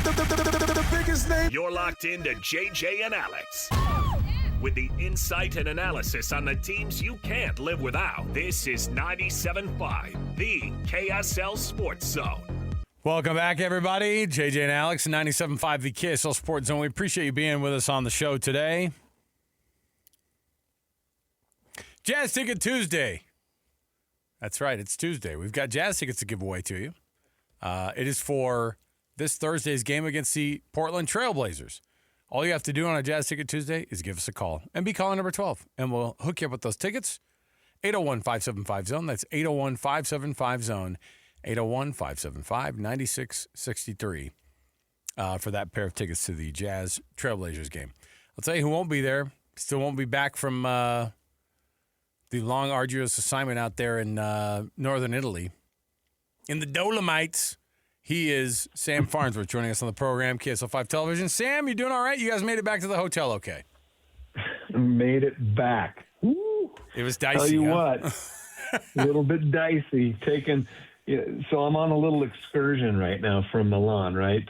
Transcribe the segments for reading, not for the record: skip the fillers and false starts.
The biggest name. You're locked into JJ and Alex. With the insight and analysis on the teams you can't live without. This is 97.5, the KSL Sports Zone. Welcome back, everybody. JJ and Alex, 97.5, the KSL Sports Zone. We appreciate you being with us on the show today. Jazz Ticket Tuesday. That's right, it's Tuesday. We've got Jazz tickets to give away to you. It is for this Thursday's game against the Portland Trailblazers. All you have to do on a Jazz Ticket Tuesday is give us a call and be caller number 12, and we'll hook you up with those tickets. 801-575-ZONE. That's 801-575-ZONE. 801-575-9663 for that pair of tickets to the Jazz Trailblazers game. I'll tell you who won't be there. Still won't be back from the long, arduous assignment out there in northern Italy. In the Dolomites, he is Sam Farnsworth joining us on the program, KSL 5 Television. Sam, you doing all right? You guys made it back to the hotel okay? Made it back. Woo. It was dicey, Tell you huh? what, a little bit dicey. So I'm on a little excursion right now from Milan, right?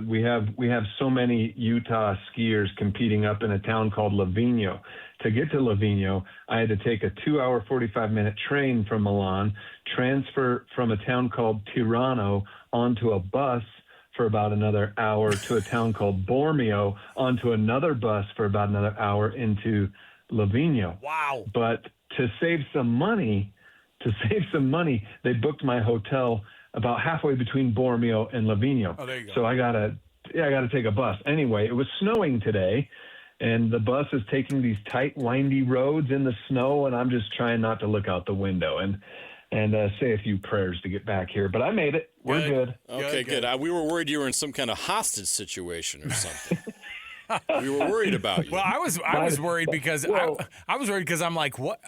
We have so many Utah skiers competing up in a town called Livigno. To get to Livigno, I had to take a 2-hour, 45-minute train from Milan, transfer from a town called Tirano onto a bus for about another hour to a town called Bormio, onto another bus for about another hour into Livigno. Wow. But to save some money, they booked my hotel about halfway between Bormio and Livigno. Oh, there you go. So I gotta take a bus. Anyway, it was snowing today, and the bus is taking these tight, windy roads in the snow, and I'm just trying not to look out the window and say a few prayers to get back here. But I made it. We're good. Okay, good. We were worried you were in some kind of hostage situation or something. We were worried about you. Well, I was worried because I was worried because I'm like, what?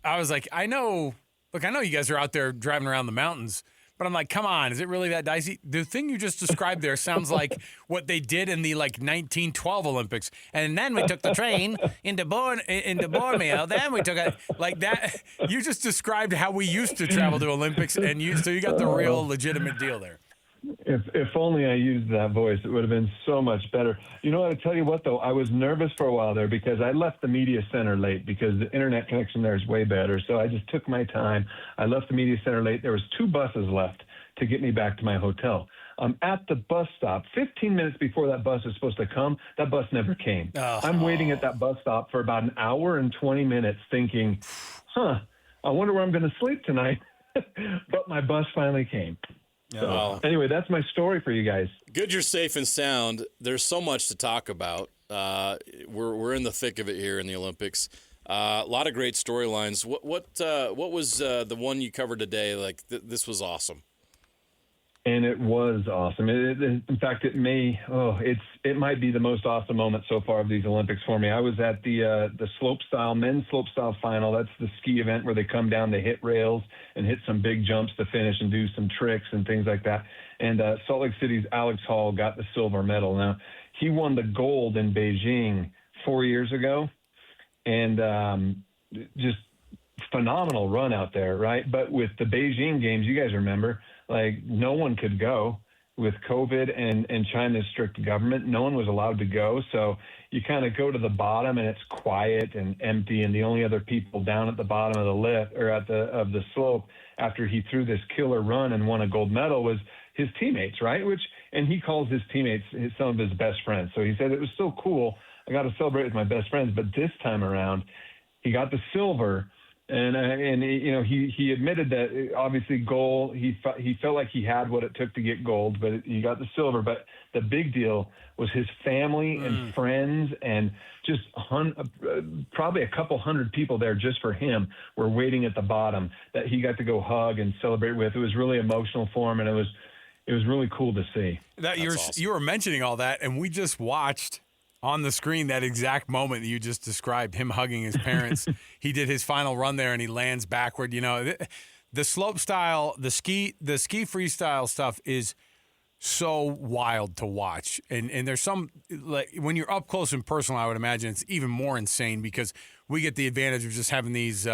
I was like, I know you guys are out there driving around the mountains, but I'm like, come on, is it really that dicey? The thing you just described there sounds like what they did in the 1912 Olympics. And then we took the train into Bormio. Then we took it like that. You just described how we used to travel to Olympics, and so you got the real legitimate deal there. If only I used that voice, it would have been so much better. You know what? I tell you what, though, I was nervous for a while there because I left the media center late because the internet connection there is way better. So I just took my time. I left the media center late. There was 2 buses left to get me back to my hotel. I'm at the bus stop. 15 minutes before that bus is supposed to come, that bus never came. Oh. I'm waiting at that bus stop for about an hour and 20 minutes thinking, I wonder where I'm going to sleep tonight. But my bus finally came. So, anyway, that's my story for you guys. Good you're safe and sound. There's so much to talk about. We're in the thick of it here in the Olympics. A lot of great storylines. What was the one you covered today? This was awesome. And it was awesome. In fact, it might be the most awesome moment so far of these Olympics for me. I was at the men's slopestyle final. That's the ski event where they come down, they hit rails and hit some big jumps to finish and do some tricks and things like that. And Salt Lake City's Alex Hall got the silver medal. Now, he won the gold in Beijing 4 years ago, and just phenomenal run out there, right? But with the Beijing games, you guys remember, no one could go with COVID and China's strict government. No one was allowed to go. So you kind of go to the bottom and it's quiet and empty. And the only other people down at the bottom of the lift or of the slope after he threw this killer run and won a gold medal was his teammates, right? And he calls his teammates some of his best friends. So he said, it was so cool. I got to celebrate with my best friends. But this time around, he got the silver. And he admitted that obviously gold. He felt like he had what it took to get gold, but he got the silver. But the big deal was his family and friends, and just probably a couple hundred people there just for him were waiting at the bottom that he got to go hug and celebrate with. It was really emotional for him, and it was really cool to see. You were mentioning all that, and we just watched on the screen that exact moment that you just described, him hugging his parents. He did his final run there, and he lands backward. The slope style, the ski freestyle stuff is so wild to watch. And there's some, when you're up close and personal, I would imagine it's even more insane because we get the advantage of just having these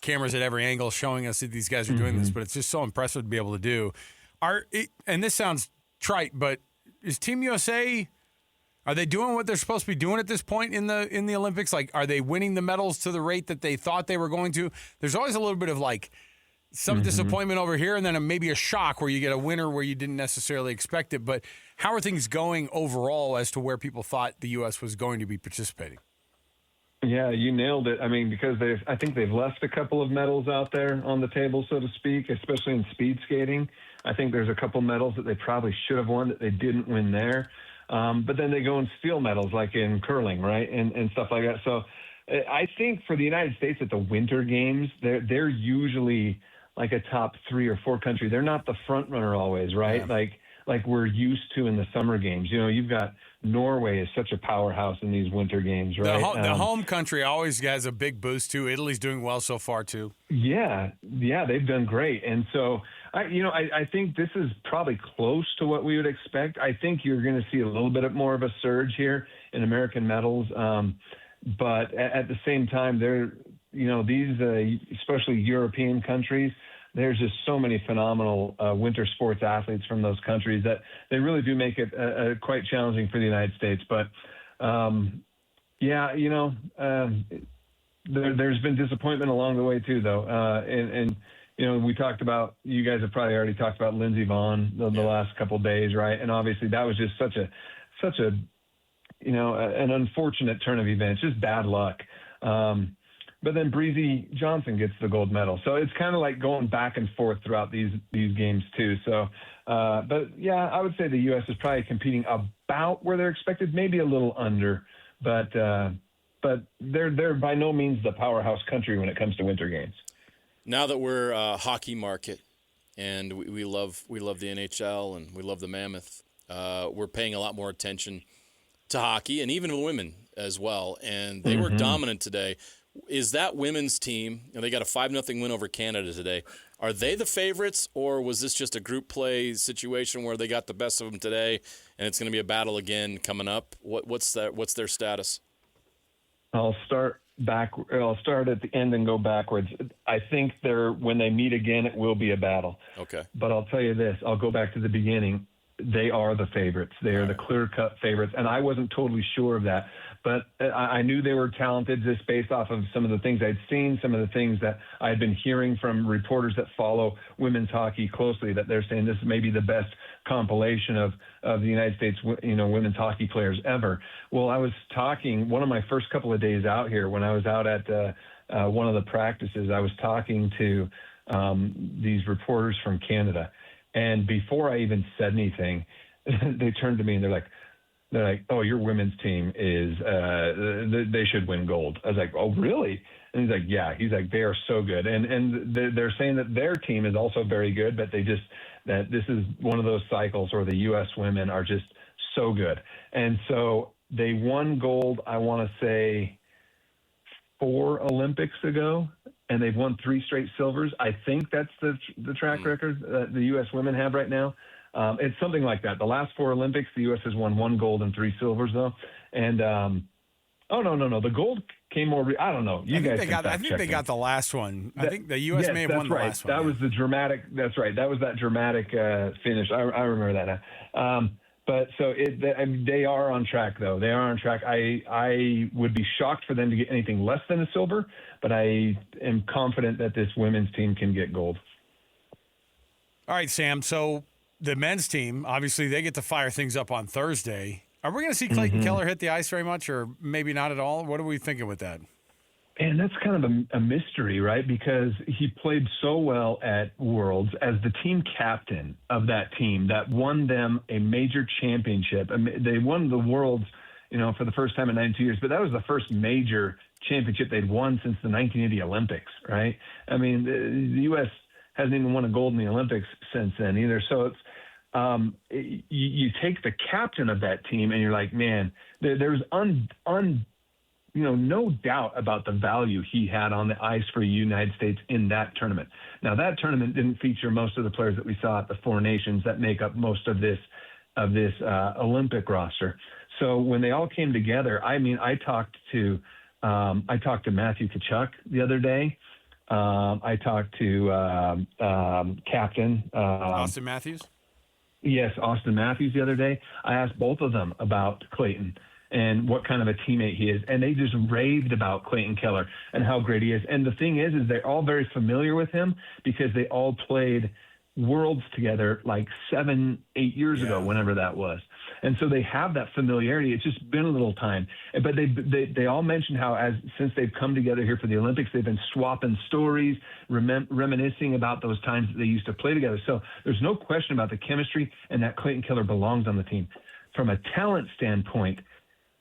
cameras at every angle showing us that these guys are doing this, but it's just so impressive to be able to do. And this sounds trite, but is Team USA? Are they doing what they're supposed to be doing at this point in the Olympics? Like, are they winning the medals to the rate that they thought they were going to? There's always a little bit of like some disappointment over here, and then maybe a shock where you get a winner where you didn't necessarily expect it. But how are things going overall as to where people thought the U.S. was going to be participating? Yeah, you nailed it. I mean, because I think they've left a couple of medals out there on the table, so to speak, especially in speed skating. I think there's a couple medals that they probably should have won that they didn't win there. But then they go and steal medals like in curling, right, and stuff like that. So I think for the United States at the Winter Games, they're usually like a top 3 or 4 country. They're not the front runner always, right? Yeah. Like we're used to in the Summer Games. You know, you've got Norway is such a powerhouse in these Winter Games, right? The home country always has a big boost too. Italy's doing well so far too. Yeah, they've done great, and so I think this is probably close to what we would expect. I think you're going to see a little bit more of a surge here in American medals, but at the same time, these especially European countries. There's just so many phenomenal winter sports athletes from those countries that they really do make it quite challenging for the United States. But, there's been disappointment along the way too, though. We talked about, you guys have probably already talked about Lindsey Vonn the last couple of days, right? And obviously that was just such a an unfortunate turn of events, just bad luck. But then Breezy Johnson gets the gold medal. So it's kind of like going back and forth throughout these games too. So, but yeah, I would say the U.S. is probably competing about where they're expected, maybe a little under, but they're by no means the powerhouse country when it comes to Winter Games. Now that we're a hockey market and we love the NHL and we love the Mammoth, we're paying a lot more attention to hockey and even the women as well. And they were dominant today. Is that women's team, and they got a 5-0 win over Canada today, are they the favorites, or was this just a group play situation where they got the best of them today and it's going to be a battle again coming up? What's their status? I'll start at the end and go backwards. I think when they meet again, it will be a battle. Okay. But I'll tell you this, I'll go back to the beginning. They are the favorites. They are the clear-cut favorites, and I wasn't totally sure of that. But I knew they were talented just based off of some of the things I'd seen, some of the things that I had been hearing from reporters that follow women's hockey closely, that they're saying this may be the best compilation of the United States, women's hockey players ever. Well, I was talking one of my first couple of days out here when I was out at one of the practices. I was talking to these reporters from Canada, and before I even said anything, they turned to me and they're like, oh, your women's team is, they should win gold. I was like, oh, really? And he's like, yeah. He's like, they are so good. And they're saying that their team is also very good, but that this is one of those cycles where the U.S. women are just so good. And so they won gold, I want to say, 4 Olympics ago, and they've won 3 straight silvers. I think that's the track record that the U.S. women have right now. It's something like that. The last 4 Olympics, the U.S. has won 1 gold and 3 silvers, though. And no. The gold came more. I don't know. I think they got the last one. I think the U.S. may have won the last one. That was the dramatic. That's right. That was that dramatic finish. I remember that now. But so they are on track, though. They are on track. I would be shocked for them to get anything less than a silver, but I am confident that this women's team can get gold. All right, Sam. So the men's team, obviously, they get to fire things up on Thursday. Are we going to see Clayton Keller hit the ice very much, or maybe not at all? What are we thinking with that? And that's kind of a mystery, right? Because he played so well at Worlds as the team captain of that team that won them a major championship. I mean, they won the Worlds, for the first time in 92 years, but that was the first major championship they'd won since the 1980 Olympics, right? I mean, the U.S. hasn't even won a gold in the Olympics since then either. So it's you take the captain of that team and you're like, man, there's no doubt about the value he had on the ice for the United States in that tournament. Now, that tournament didn't feature most of the players that we saw at the 4 nations that make up most of this Olympic roster. So when they all came together, I mean, I talked to Matthew Tkachuk the other day. I talked to Captain Austin Matthews. Yes, Austin Matthews the other day. I asked both of them about Clayton and what kind of a teammate he is, and they just raved about Clayton Keller and how great he is. And the thing is they're all very familiar with him because they all played Worlds together like 7-8 years ago, whenever that was. And so they have that familiarity. It's just been a little time. But they all mentioned how since they've come together here for the Olympics, they've been swapping stories, reminiscing about those times that they used to play together. So there's no question about the chemistry and that Clayton Keller belongs on the team. From a talent standpoint,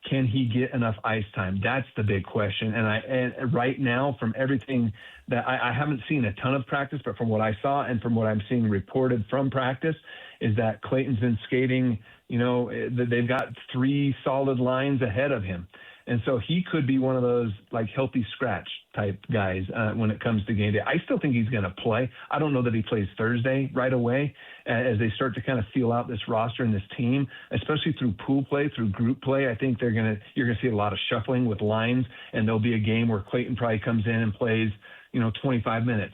can he get enough ice time? That's the big question. And right now, from everything that I haven't seen a ton of practice, but from what I saw and from what I'm seeing reported from practice, is that Clayton's been skating. They've got 3 solid lines ahead of him. And so he could be one of those like healthy scratch type guys when it comes to game day. I still think he's going to play. I don't know that he plays Thursday right away as they start to kind of feel out this roster and this team, especially through pool play, through group play. I think you're going to see a lot of shuffling with lines, and there'll be a game where Clayton probably comes in and plays, 25 minutes.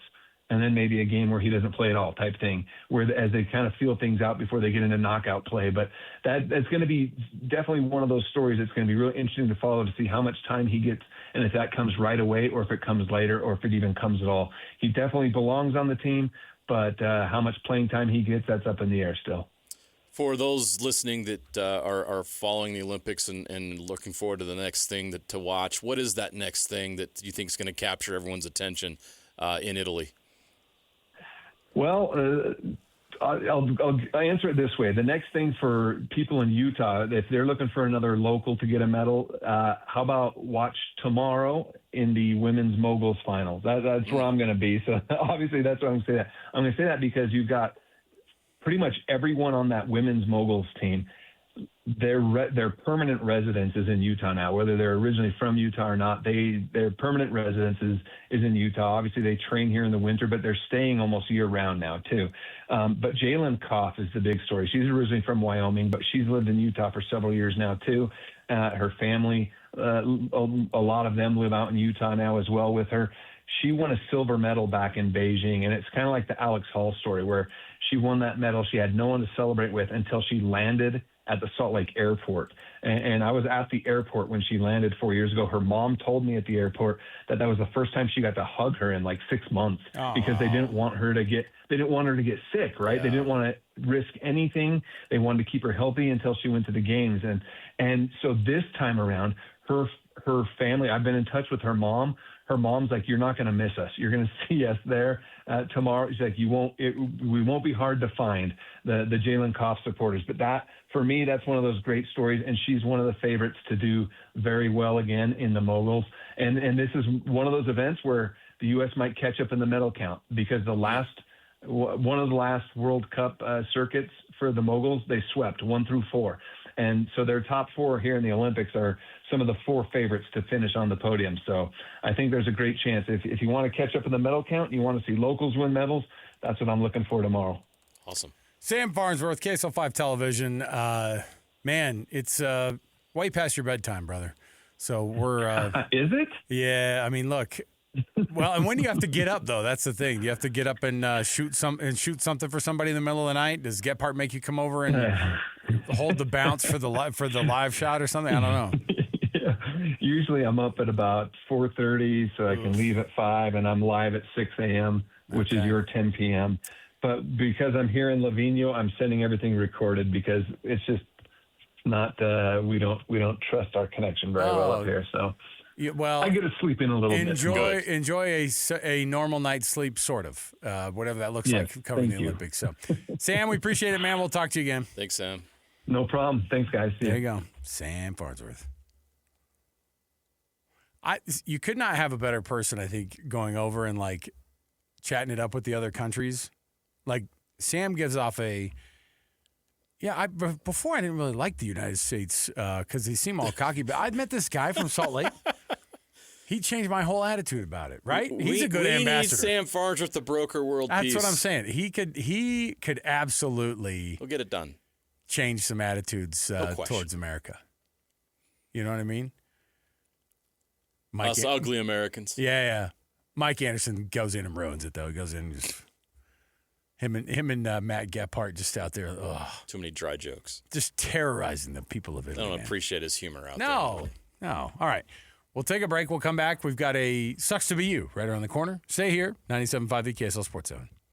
And then maybe a game where he doesn't play at all type thing, where as they kind of feel things out before they get into knockout play. But that's going to be definitely one of those stories that's going to be really interesting to follow, to see how much time he gets and if that comes right away or if it comes later or if it even comes at all. He definitely belongs on the team, but how much playing time he gets, that's up in the air still. For those listening that are following the Olympics and looking forward to the next thing to watch, what is that next thing that you think is going to capture everyone's attention in Italy? Well, I'll answer it this way. The next thing for people in Utah, if they're looking for another local to get a medal, how about watch tomorrow in the women's moguls finals? That's where I'm going to be. So obviously that's what I'm going to say that. I'm going to say that because you've got pretty much everyone on that women's moguls team. Their permanent residence is in Utah now, whether they're originally from Utah or not. Their permanent residence is in Utah. Obviously, they train here in the winter, but they're staying almost year-round now, too. But Jalen Koff is the big story. She's originally from Wyoming, but she's lived in Utah for several years now, too. Her family, a lot of them live out in Utah now as well with her. She won a silver medal back in Beijing, and it's kind of like the Alex Hall story where she won that medal. She had no one to celebrate with until she landed at the Salt Lake airport. And I was at the airport when she landed 4 years ago. Her mom told me at the airport that was the first time she got to hug her in like 6 months because they didn't want her to get sick, right? Yeah. They didn't want to risk anything. They wanted to keep her healthy until she went to the games. And so this time around, her family, I've been in touch with her mom. Her mom's like, "You're not going to miss us. You're going to see us there tomorrow." She's like, we won't be hard to find, the Jalen Koff supporters. But that, for me, that's one of those great stories, and she's one of the favorites to do very well again in the moguls. And this is one of those events where the U.S. might catch up in the medal count because one of the last World Cup circuits for the moguls, they swept 1 through 4. And so their top 4 here in the Olympics are some of the 4 favorites to finish on the podium. So I think there's a great chance. If you want to catch up in the medal count and you want to see locals win medals, that's what I'm looking for tomorrow. Awesome. Sam Farnsworth, KSL5 Television. Man, it's way past your bedtime, brother. So we're Is it? Yeah, I mean, look. Well, and when do you have to get up though? That's the thing. Do you have to get up and shoot something for somebody in the middle of the night? Does Gephardt make you come over and hold the bounce for the live shot or something? I don't know. Yeah. Usually I'm up at about 4:30, so I can leave at 5, and I'm live at 6 a.m., which is your 10 p.m. But because I'm here in Lavino, I'm sending everything recorded because it's just not we don't trust our connection very well up here. So I get to sleep in a little bit. Enjoy a normal night's sleep, sort of, whatever that looks like covering the Olympics. So, Sam, we appreciate it, man. We'll talk to you again. Thanks, Sam. No problem. Thanks, guys. See there you go. Sam Farnsworth. You could not have a better person, I think, going over and like chatting it up with the other countries. Like Sam gives off before I didn't really like the United States because they seem all cocky. But I met this guy from Salt Lake. He changed my whole attitude about it. Right? He's a good ambassador. We need Sam Farnsworth to broker world peace. That's what I'm saying. He could absolutely. We'll get it done. Change some attitudes towards America. You know what I mean? Us ugly Americans. Yeah. Mike Anderson goes in and ruins it, though. He goes in and just Him and Matt Gephardt just out there, Too many dry jokes. just terrorizing the people of Italy. I don't man. appreciate his humor out there. No. All right. We'll take a break. We'll come back. We've got a Sucks to Be You right around the corner. Stay here. 97.5 KSL Sports Zone.